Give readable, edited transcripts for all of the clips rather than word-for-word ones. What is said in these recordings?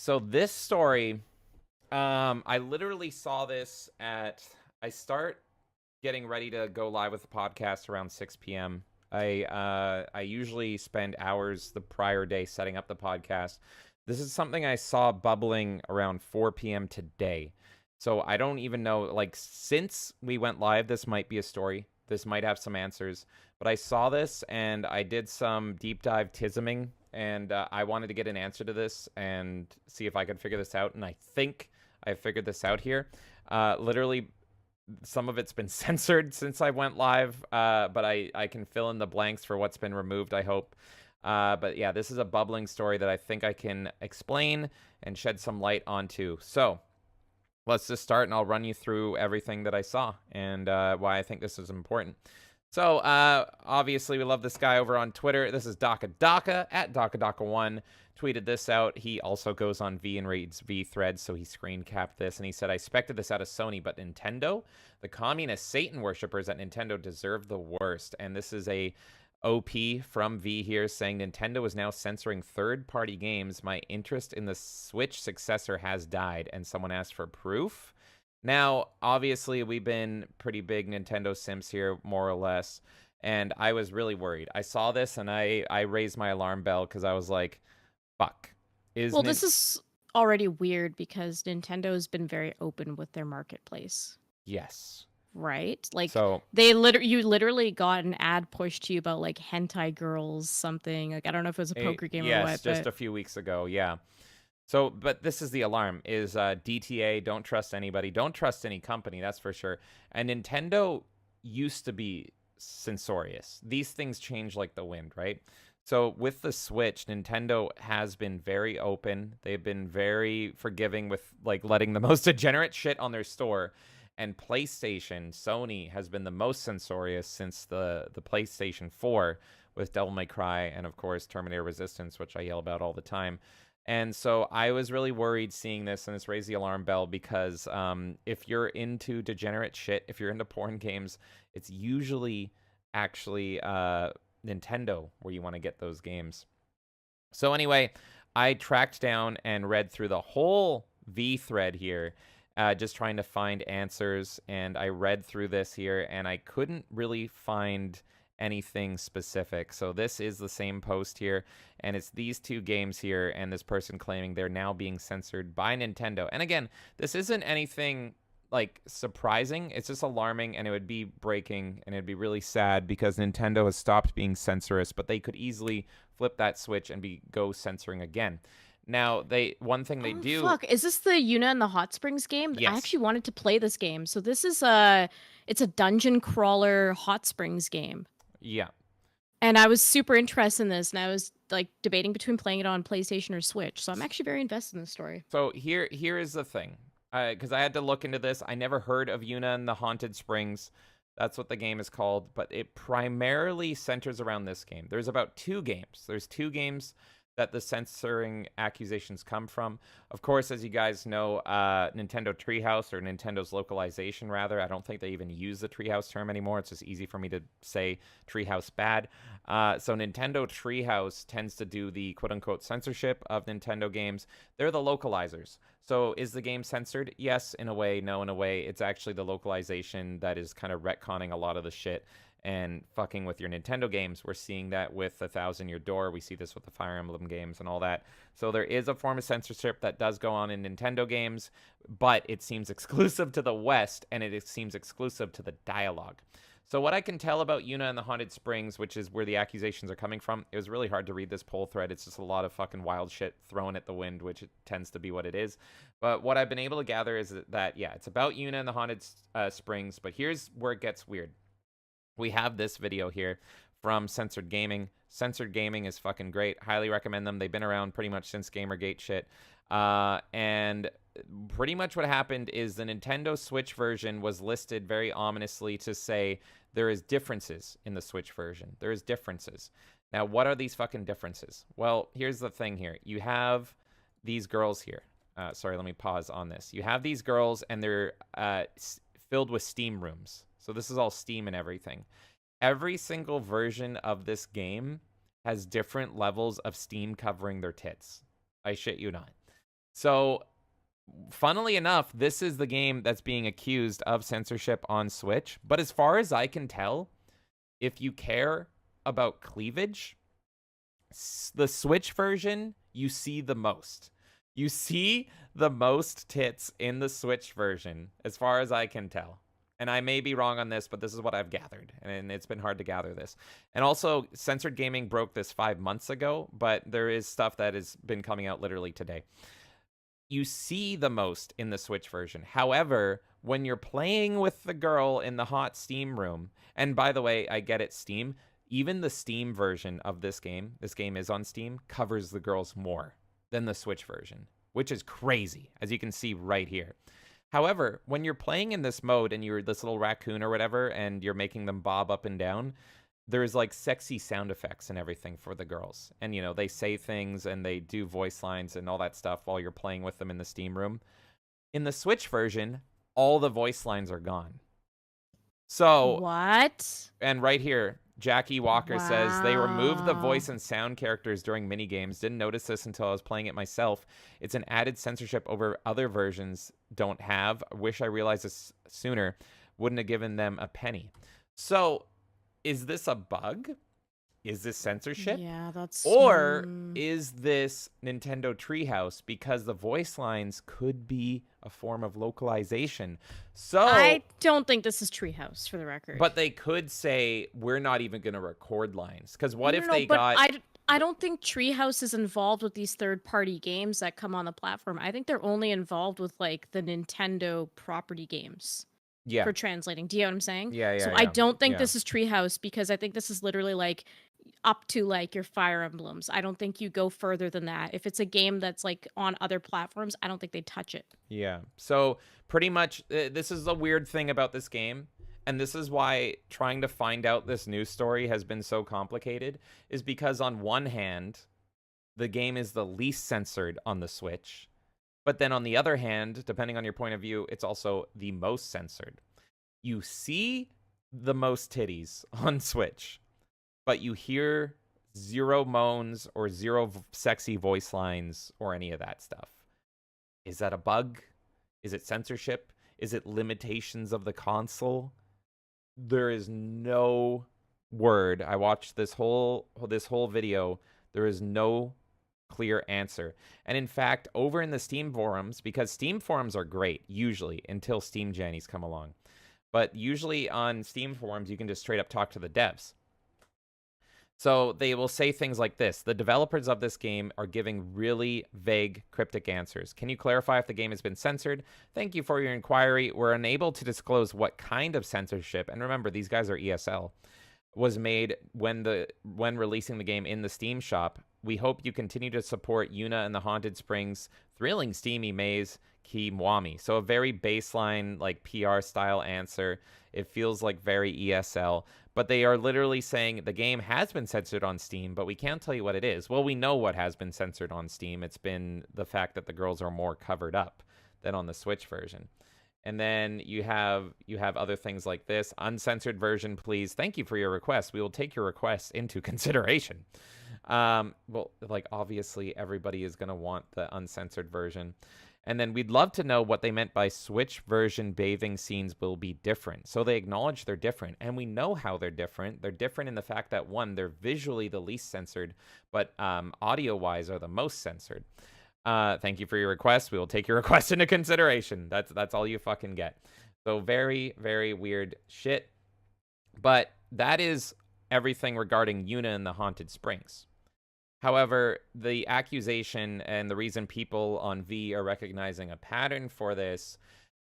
So this story, I literally saw this I start getting ready to go live with the podcast around 6 p.m. I usually spend hours the prior day setting up the podcast. This is something I saw bubbling around 4 p.m. today. So I don't even know, like, since we went live, this might be a story. This might have some answers. But I saw this and I did some deep dive tisming, and I wanted to get an answer to this and see if I could figure this out. And I think I figured this out here. Literally, some of it's been censored since I went live, but I can fill in the blanks for what's been removed, I hope. But yeah, this is a bubbling story that I think I can explain and shed some light onto. So let's just start, and I'll run you through everything that I saw and why I think this is important. So, obviously, we love this guy over on Twitter. This is Daka at DakaDaka1. Tweeted this out. He also goes on V and reads V threads, so he screen capped this. And he said, I expected this out of Sony, but Nintendo? The communist Satan worshippers at Nintendo deserve the worst. And this is a OP from V here saying, Nintendo is now censoring third-party games. My interest in the Switch successor has died. And someone asked for proof. Now, obviously, we've been pretty big Nintendo simps here, more or less, and I was really worried. I saw this, and I raised my alarm bell because I was like, fuck. Well, this is already weird because Nintendo's been very open with their marketplace. Yes. Right? Like, so, you literally got an ad pushed to you about, like, hentai girls, something. Like, I don't know if it was a poker game or what. Yes, just a few weeks ago, yeah. So, but this is the alarm, is DTA, don't trust anybody, don't trust any company, that's for sure. And Nintendo used to be censorious. These things change like the wind, right? So with the Switch, Nintendo has been very open. They've been very forgiving with, like, letting the most degenerate shit on their store. And PlayStation, Sony, has been the most censorious since the PlayStation 4 with Devil May Cry and, of course, Terminator Resistance, which I yell about all the time. And so I was really worried seeing this, and this raised the alarm bell because if you're into degenerate shit, if you're into porn games, it's usually actually Nintendo where you want to get those games. So anyway, I tracked down and read through the whole V thread here, just trying to find answers, and I read through this here, and I couldn't really find anything specific. So this is the same post here, and it's these two games here, and this person claiming they're now being censored by Nintendo. And again, this isn't anything like surprising, it's just alarming, and it would be breaking, and it'd be really sad because Nintendo has stopped being censorious, but they could easily flip that switch and go censoring again. Now, one thing they do... Fuck, is this the Yuna and the Hot Springs game? Yes. I actually wanted to play this game. So this is it's a dungeon crawler Hot Springs game. Yeah. And I was super interested in this, and I was, like, debating between playing it on PlayStation or Switch. So I'm actually very invested in the story. So here is the thing. Because I had to look into this. I never heard of Yuna and the Haunted Springs. That's what the game is called. But it primarily centers around this game. There's about two games. There's two games that the censoring accusations come from. Of course, as you guys know, Nintendo Treehouse, or Nintendo's localization, rather. I don't think they even use the Treehouse term anymore. It's just easy for me to say Treehouse bad. So Nintendo Treehouse tends to do the quote-unquote censorship of Nintendo games. They're the localizers. So is the game censored? Yes, in a way. No, in a way. It's actually the localization that is kind of retconning a lot of the shit and fucking with your Nintendo games. We're seeing that with A Thousand Year Door. We see this with the Fire Emblem games and all that. So there is a form of censorship that does go on in Nintendo games, but it seems exclusive to the West, and it seems exclusive to the dialogue. So what I can tell about Yuna and the Haunted Springs, which is where the accusations are coming from, it was really hard to read this poll thread. It's just a lot of fucking wild shit thrown at the wind, which it tends to be what it is. But what I've been able to gather is that, yeah, it's about Yuna and the Haunted Springs, but here's where it gets weird. We have this video here from Censored Gaming. Censored Gaming is fucking great. Highly recommend them. They've been around pretty much since Gamergate shit. And pretty much what happened is the Nintendo Switch version was listed very ominously to say there is differences in the Switch version. There is differences. Now, what are these fucking differences? Well, here's the thing here. You have these girls here. Sorry, let me pause on this. You have these girls, and they're filled with Steam rooms. So this is all Steam and everything. Every single version of this game has different levels of Steam covering their tits. I shit you not. So, funnily enough, this is the game that's being accused of censorship on Switch. But as far as I can tell, if you care about cleavage, the Switch version, you see the most. You see the most tits in the Switch version, as far as I can tell. And I may be wrong on this, but this is what I've gathered. And it's been hard to gather this. And also, Censored Gaming broke this 5 months ago, but there is stuff that has been coming out literally today. You see the most in the Switch version. However, when you're playing with the girl in the hot Steam room, and by the way, I get it, Steam, even the Steam version of this game is on Steam, covers the girls more than the Switch version, which is crazy, as you can see right here. However, when you're playing in this mode and you're this little raccoon or whatever, and you're making them bob up and down, there's like sexy sound effects and everything for the girls. And, you know, they say things and they do voice lines and all that stuff while you're playing with them in the Steam room. In the Switch version, all the voice lines are gone. So, what? And right here, Jackie Walker says they removed the Wow. voice and sound characters during minigames. Didn't notice this until I was playing it myself. It's an added censorship over other versions don't have. Wish I realized this sooner. Wouldn't have given them a penny. So, is this a bug? Is this censorship? Yeah, that's... Or is this Nintendo Treehouse? Because the voice lines could be a form of localization. So I don't think this is Treehouse, for the record. But they could say, we're not even going to record lines. Because what if No, they but got... I don't think Treehouse is involved with these third-party games that come on the platform. I think they're only involved with, like, the Nintendo property games. Yeah. For translating. Do you know what I'm saying? Yeah. So I don't think this is Treehouse, because I think this is literally like up to like your Fire Emblems. I don't think you go further than that. If it's a game that's like on other platforms, I don't think they touch it. Yeah. So pretty much this is a weird thing about this game. And this is why trying to find out this news story has been so complicated, is because on one hand, the game is the least censored on the Switch. But then on the other hand, depending on your point of view, it's also the most censored. You see the most titties on Switch, but you hear zero moans or zero sexy voice lines or any of that stuff. Is that a bug? Is it censorship? Is it limitations of the console? There is no word. I watched this whole video. There is no clear answer. And in fact, over in the Steam forums, because Steam forums are great, usually, until Steam Jannies come along. But usually on Steam forums, you can just straight up talk to the devs. So they will say things like this: the developers of this game are giving really vague, cryptic answers. Can you clarify if the game has been censored? Thank you for your inquiry. We're unable to disclose what kind of censorship, and remember, these guys are ESL, was made when releasing the game in the Steam shop. We hope you continue to support Yuna and the Haunted Springs thrilling steamy maze Kiwami. So a very baseline, like, PR style answer. It feels like very ESL, but they are literally saying the game has been censored on Steam, but we can't tell you what it is. Well, we know what has been censored on Steam. It's been the fact that the girls are more covered up than on the Switch version. And then you have other things like this: uncensored version, please. Thank you for your request. We will take your request into consideration. Well, like, obviously everybody is going to want the uncensored version. And then we'd love to know what they meant by Switch version bathing scenes will be different. So they acknowledge they're different, and we know how they're different. They're different in the fact that, one, they're visually the least censored, but audio-wise are the most censored. Thank you for your request. We will take your request into consideration. That's all you fucking get. So very, very weird shit. But that is everything regarding Yuna and the Haunted Springs. However, the accusation and the reason people on V are recognizing a pattern for this,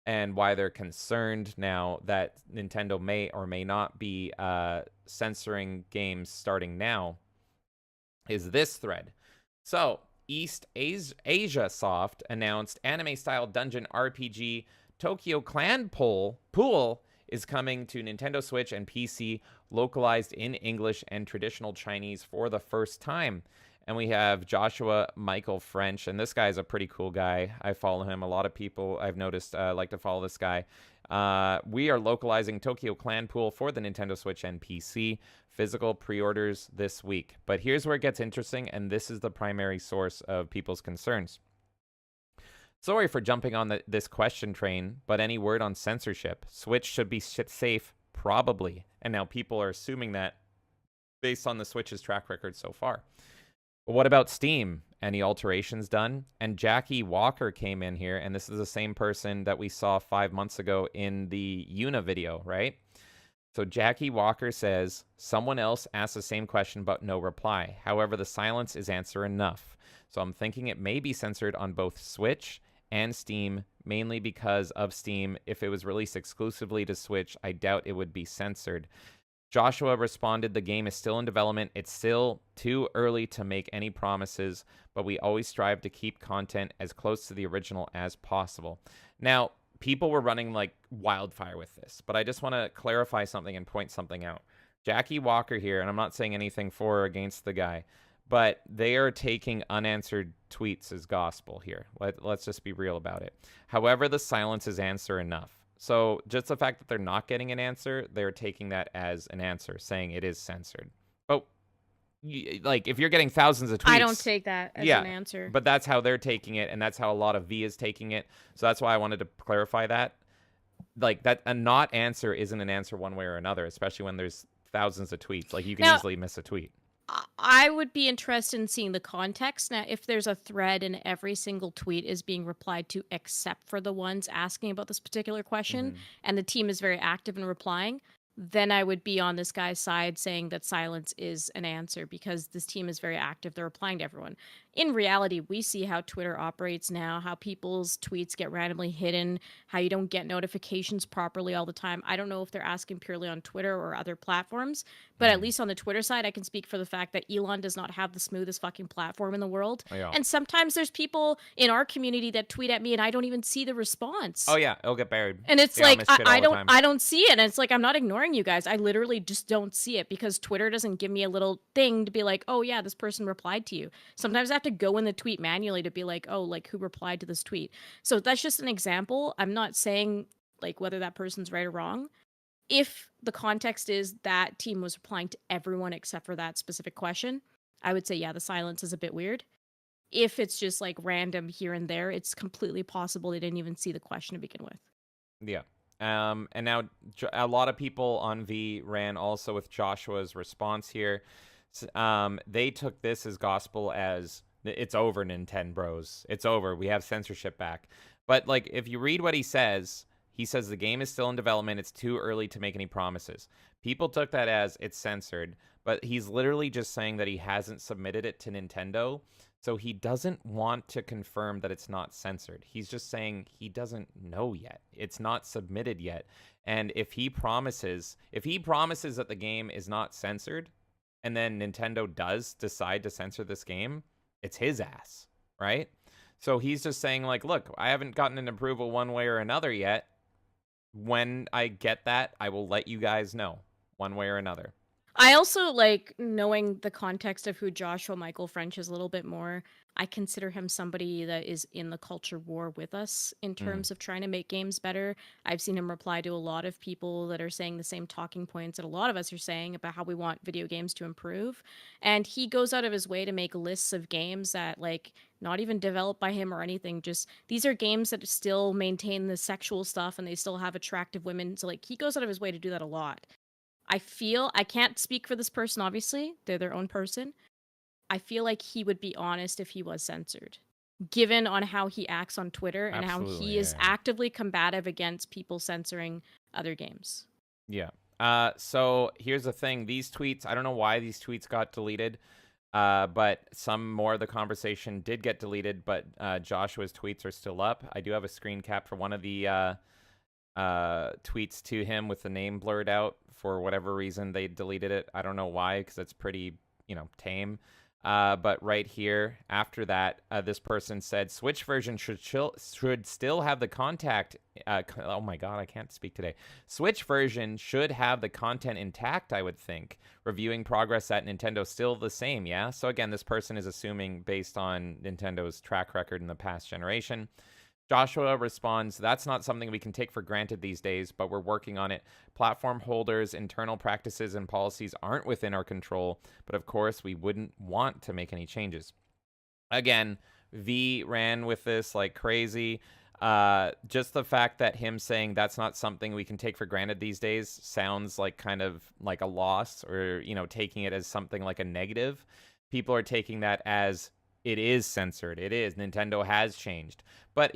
and why they're concerned now that Nintendo may or may not be censoring games starting now, is this thread. So, East Asia Soft announced anime-style dungeon RPG Tokyo Clan Pool is coming to Nintendo Switch and PC, localized in English and traditional Chinese for the first time. And we have Joshua Michael French, and this guy is a pretty cool guy. I follow him. A lot of people I've noticed like to follow this guy. We are localizing Tokyo Clan Pool for the Nintendo Switch and PC. Physical pre-orders this week. But here's where it gets interesting, and this is the primary source of people's concerns. Sorry for jumping on this question train, but any word on censorship? Switch should be safe, probably. And now people are assuming that based on the Switch's track record so far. But what about Steam? Any alterations done? And Jackie Walker came in here, and this is the same person that we saw 5 months ago in the Una video, right? So Jackie Walker says, someone else asked the same question but no reply. However, the silence is answer enough. So I'm thinking it may be censored on both Switch and Steam, mainly because of Steam. If it was released exclusively to Switch, I doubt it would be censored. Joshua responded, the game is still in development. It's still too early to make any promises, but we always strive to keep content as close to the original as possible. Now, people were running like wildfire with this, but I just want to clarify something and point something out. Jackie Walker here, and I'm not saying anything for or against the guy, but they are taking unanswered tweets as gospel here. Let's just be real about it. However, the silence is answer enough. So just the fact that they're not getting an answer, they're taking that as an answer, saying it is censored. But like, if you're getting thousands of tweets, I don't take that as an answer. But that's how they're taking it, and that's how a lot of V is taking it. So that's why I wanted to clarify that. Like, that a not answer isn't an answer one way or another, especially when there's thousands of tweets. Like, you can easily miss a tweet. I would be interested in seeing the context. Now, if there's a thread and every single tweet is being replied to except for the ones asking about this particular question, and the team is very active in replying, then I would be on this guy's side saying that silence is an answer because this team is very active. They're replying to everyone. In reality, we see how Twitter operates now, how people's tweets get randomly hidden, how you don't get notifications properly all the time. I don't know if they're asking purely on Twitter or other platforms, but at least on the Twitter side, I can speak for the fact that Elon does not have the smoothest fucking platform in the world. Oh, yeah. And sometimes there's people in our community that tweet at me and I don't even see the response. Oh yeah, it'll get buried. And it's like I don't see it. And it's like I'm not ignoring you guys. I literally just don't see it because Twitter doesn't give me a little thing to be like, oh yeah, this person replied to you. Sometimes I have to go in the tweet manually to be like, oh, like who replied to this tweet. So that's just an example. I'm not saying like whether that person's right or wrong. If the context is that team was replying to everyone except for that specific question, I would say, yeah, the silence is a bit weird. If it's just like random here and there, it's completely possible they didn't even see the question to begin with. Yeah. And now a lot of people on V ran also with Joshua's response here. They took this as gospel as it's over, Nintendo bros. It's over. We have censorship back. But like, if you read what he says the game is still in development. It's too early to make any promises. People took that as it's censored, but he's literally just saying that he hasn't submitted it to Nintendo. So he doesn't want to confirm that it's not censored. He's just saying he doesn't know yet. It's not submitted yet. And if he promises that the game is not censored, and then Nintendo does decide to censor this game, it's his ass, right? So he's just saying like, look, I haven't gotten an approval one way or another yet. When I get that, I will let you guys know one way or another. I also like knowing the context of who Joshua Michael French is a little bit more. I consider him somebody that is in the culture war with us in terms of trying to make games better. I've seen him reply to a lot of people that are saying the same talking points that a lot of us are saying about how we want video games to improve. And he goes out of his way to make lists of games that like not even developed by him or anything. Just these are games that still maintain the sexual stuff and they still have attractive women. So like he goes out of his way to do that a lot. I can't speak for this person, obviously. They're their own person. I feel like he would be honest if he was censored, given on how he acts on Twitter and how he is actively combative against people censoring other games. Yeah. So here's the thing. These tweets, I don't know why these tweets got deleted, but some more of the conversation did get deleted, but Joshua's tweets are still up. I do have a screen cap for one of the tweets to him with the name blurred out. For whatever reason, they deleted it. I don't know why, because it's pretty, tame. But right here, after that, this person said, Switch version should still have the contact. Oh my God, I can't speak today. Switch version should have the content intact, I would think. Reviewing progress at Nintendo still the same, yeah? So again, this person is assuming based on Nintendo's track record in the past generation. Joshua responds, that's not something we can take for granted these days, but we're working on it. Platform holders' internal practices and policies aren't within our control, but of course we wouldn't want to make any changes. Again, V ran with this like crazy. Just the fact that him saying that's not something we can take for granted these days sounds like kind of like a loss, or, you know, taking it as something like a negative. People are taking that as it is censored. It is. Nintendo has changed. But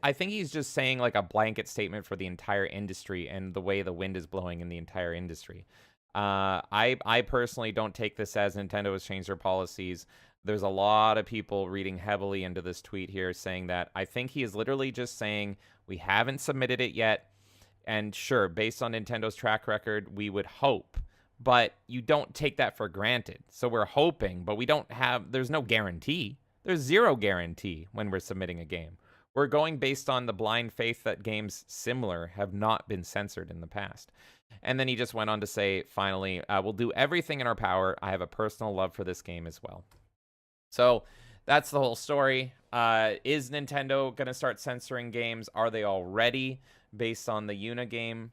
I think he's just saying like a blanket statement for the entire industry and the way the wind is blowing in the entire industry. I personally don't take this as Nintendo has changed their policies. There's a lot of people reading heavily into this tweet here saying that. I think he is literally just saying we haven't submitted it yet. And sure, based on Nintendo's track record, we would hope. But you don't take that for granted. So we're hoping, but there's no guarantee. There's zero guarantee when we're submitting a game. We're going based on the blind faith that games similar have not been censored in the past. And then he just went on to say, finally, we'll do everything in our power. I have a personal love for this game as well. So that's the whole story. Is Nintendo going to start censoring games? Are they already, based on the Yuna game?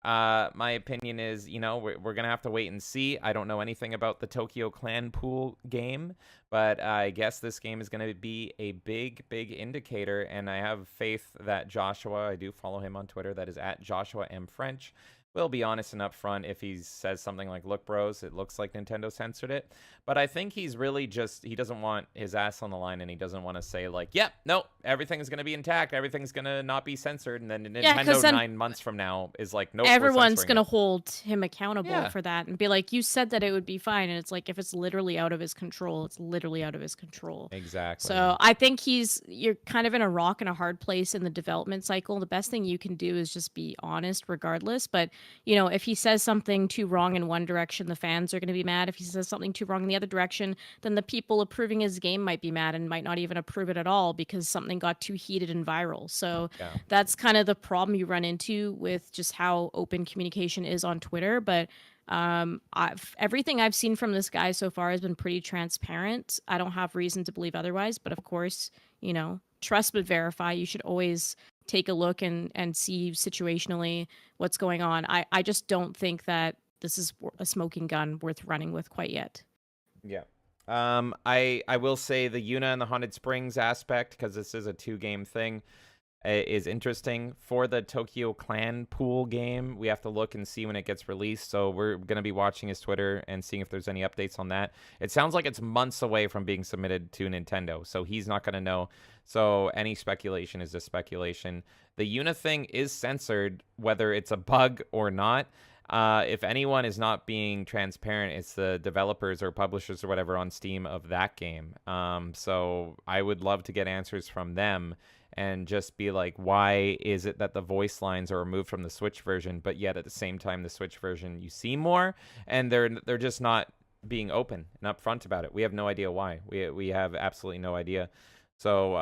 My opinion is, you know, we're going to have to wait and see. I don't know anything about the Tokyo Clan Pool game, but I guess this game is going to be a big, big indicator. And I have faith that Joshua, I do follow him on Twitter, that is at Joshua M. French, will be honest and upfront if he says something like, look, bros, it looks like Nintendo censored it. But I think he's really just, he doesn't want his ass on the line, and he doesn't want to say like, yep, no, everything's going to be intact. Everything's going to not be censored. And then Nintendo 9 months from now is like, nope, everyone's going to hold him accountable Yeah. for that and be like, you said that it would be fine. And it's like, if it's literally out of his control, it's literally out of his control. Exactly. So I think you're kind of in a rock and a hard place in the development cycle. The best thing you can do is just be honest regardless. But, you know, if he says something too wrong in one direction, the fans are going to be mad. If he says something too wrong in the other direction, then the people approving his game might be mad and might not even approve it at all because something got too heated and viral. So that's kind of the problem you run into with just how open communication is on Twitter. But everything I've seen from this guy so far has been pretty transparent. I don't have reason to believe otherwise. But of course, you know, trust but verify. You should always take a look and see situationally what's going on. I just don't think that this is a smoking gun worth running with quite yet. Yeah. I will say the Yuna and the Haunted Springs aspect, because this is a 2-game thing, is interesting. For the Tokyo Clan Pool game, we have to look and see when it gets released. So we're going to be watching his Twitter and seeing if there's any updates on that. It sounds like it's months away from being submitted to Nintendo, so he's not going to know. So any speculation is just speculation. The Yuna thing is censored, whether it's a bug or not. If anyone is not being transparent, it's the developers or publishers or whatever on Steam of that game. So I would love to get answers from them and just be like, why is it that the voice lines are removed from the Switch version, but yet at the same time the Switch version you see more, and they're just not being open and upfront about it. We have no idea why. We have absolutely no idea. So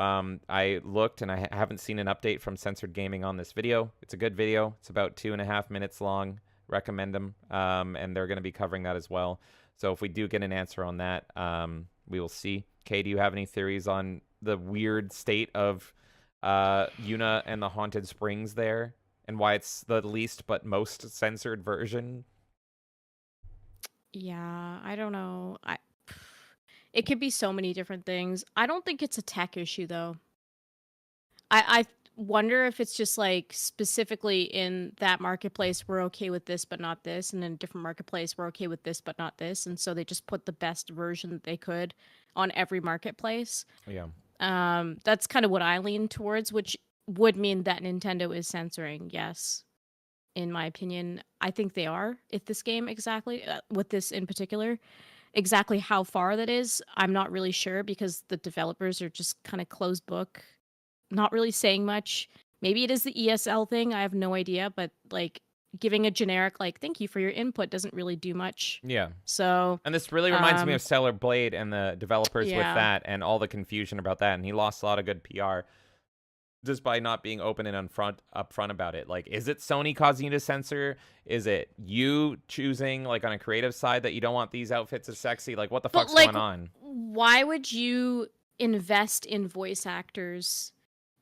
I looked, and I haven't seen an update from Censored Gaming on this video. It's a good video. It's about 2.5 minutes long. Recommend them, and they're going to be covering that as well. So if we do get an answer on that, we will see. Kay, do you have any theories on the weird state of Yuna and the Haunted Springs there, and why it's the least but most censored version? Yeah, I don't know. It could be so many different things. I don't think it's a tech issue, though. I wonder if it's just like specifically in that marketplace we're okay with this but not this, and in a different marketplace we're okay with this but not this, and so they just put the best version that they could on every marketplace. Yeah. That's kind of what I lean towards, which would mean that Nintendo is censoring. Yes, in my opinion, I think they are. If this game exactly with this in particular, exactly how far that is, I'm not really sure, because the developers are just kind of closed book, not really saying much. Maybe it is the ESL thing. I have no idea, but like giving a generic like thank you for your input doesn't really do much. Yeah. So and this really reminds me of Stellar Blade and the developers with yeah. that and all the confusion about that. And he lost a lot of good PR just by not being open and upfront about it. Like, is it Sony causing you to censor? Is it you choosing, like, on a creative side that you don't want these outfits as sexy? Like, what the fuck's going on? Why would you invest in voice actors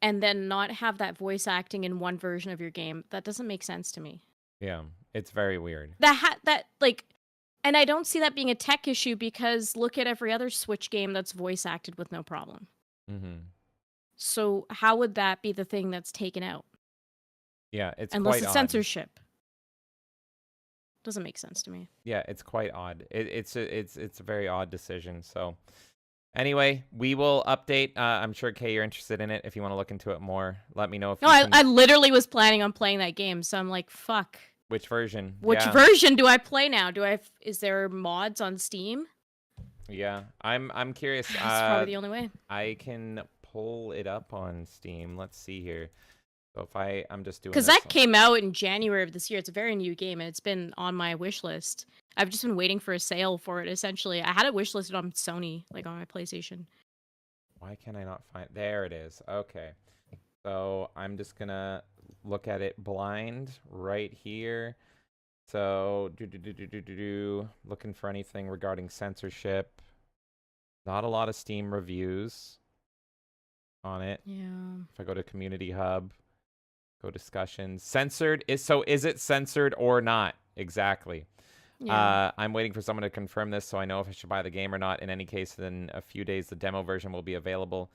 and then not have that voice acting in one version of your game? That doesn't make sense to me. Yeah, it's very weird. And I don't see that being a tech issue, because look at every other Switch game that's voice acted with no problem. Mm-hmm. So how would that be the thing that's taken out? Yeah, it's Unless quite it's odd. censorship. Doesn't make sense to me. Yeah, it's quite odd. It's a very odd decision. So anyway, we will update. I'm sure Kay, you're interested in it. If you want to look into it more, let me know if No, you I can. literally was planning on playing that game, so I'm like, fuck. Which version? Which Yeah, version do I play now? Is there mods on Steam? yeah. I'm curious. That's probably the only way. I can pull it up on Steam. Let's see here. So if I'm just doing Because this. that came out in January of this year. It's a very new game, and it's been on my wish list. I've just been waiting for a sale for it, essentially. I had it wish listed on Sony, like on my PlayStation. Why can I not find? There it is. Okay. So I'm just gonna look at it blind right here. So looking for anything regarding censorship. Not a lot of Steam reviews on it. Yeah. If I go to Community Hub, go discussions. Censored is it censored or not? Exactly. Yeah. I'm waiting for someone to confirm this so I know if I should buy the game or not. In any case, then a few days the demo version will be available.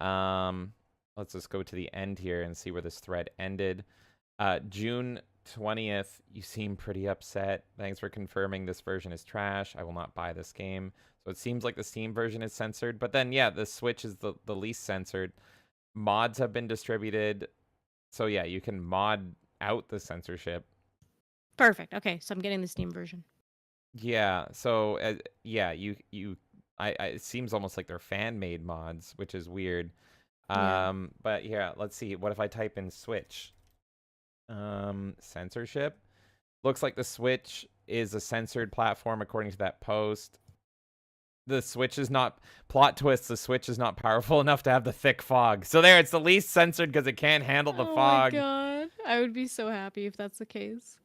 Let's just go to the end here and see where this thread ended. June 20th, you seem pretty upset. Thanks for confirming this version is trash. I will not buy this game. So it seems like the Steam version is censored. But then, yeah, the Switch is the least censored. Mods have been distributed. So, yeah, you can mod out the censorship. Perfect. Okay, so I'm getting the Steam version. Yeah. So, yeah, it seems almost like they're fan-made mods, which is weird. Yeah. But yeah, let's see. What if I type in Switch? Censorship. Looks like the Switch is a censored platform according to that post. The Switch is not plot twist. The Switch is not powerful enough to have the thick fog. So there, it's the least censored because it can't handle the Oh my fog. god. I would be so happy if that's the case.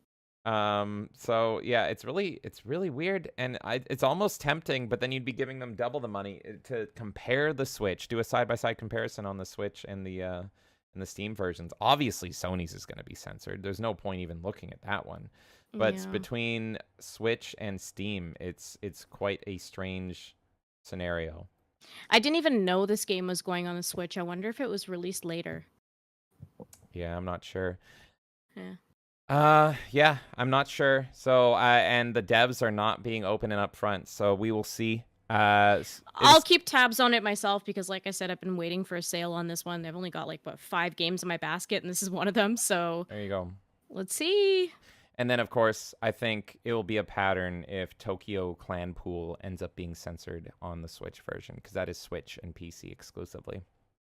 So yeah, it's really weird, and it's almost tempting, but then you'd be giving them double the money to compare the Switch, do a side-by-side comparison on the Switch and the Steam versions. Obviously, Sony's is going to be censored. There's no point even looking at that one. But Yeah. between Switch and Steam, it's quite a strange scenario. I didn't even know this game was going on the Switch. I wonder if it was released later. Yeah, I'm not sure. Yeah. Yeah, I'm not sure. So, and the devs are not being open and upfront, so we will see. I'll keep tabs on it myself because, like I said, I've been waiting for a sale on this one. I've only got like 5 games in my basket, and this is one of them. So there you go. let's see. And then, of course, I think it will be a pattern if Tokyo Clan Pool ends up being censored on the Switch version, because that is Switch and PC exclusively.